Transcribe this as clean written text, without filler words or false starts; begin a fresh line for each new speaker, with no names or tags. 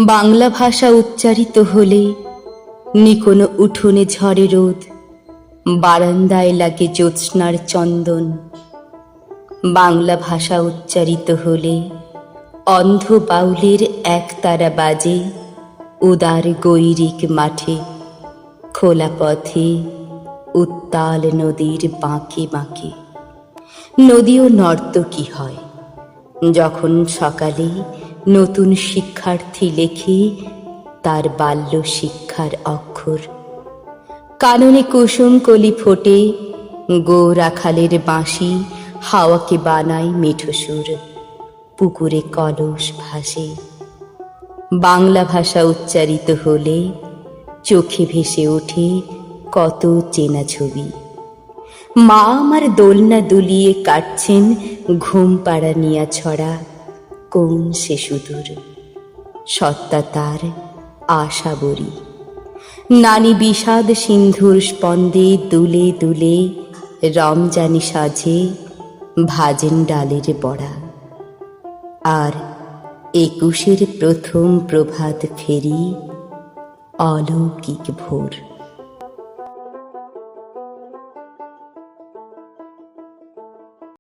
বাংলা ভাষা উচ্চারিত হলে নিকোনো উঠোনে ঝরে রোদ, বারান্দায় লাগে জ্যোৎস্নার চন্দন। বাংলা ভাষা উচ্চারিত হলে অন্ধ বাউলের একতারা বাজে উদার গৈরিক মাঠে, খোলা পথে উত্তাল নদীর বাঁকে বাঁকে। নদীও নর্তকী হয় যখন সকালে নতুন শিক্ষার্থী লেখে তার বাল্য শিক্ষার অক্ষর। কাননে কুসুম কলি ফোটে, গৌরাখালের বাঁশি হাওয়াকে বানায় মিঠো সুর, পুকুরে কলস ভাসে। বাংলা ভাষা উচ্চারিত হলে চোখে ভেসে ওঠে কত চেনা ছবি। মা আমার দোলনা দুলিয়ে কাটছেন ঘুম পাড়া নিয়া ছড়া, কোন সে সুদূর সত্তা তার আশা বরি। নানি বিষাদ সিন্ধুর স্পন্দে দুলে দুলে রমজানি সাজে ভাজেন ডালের বড়া। আর ২১-এর প্রথম প্রভাত ফেরি অলৌকিক ভোর।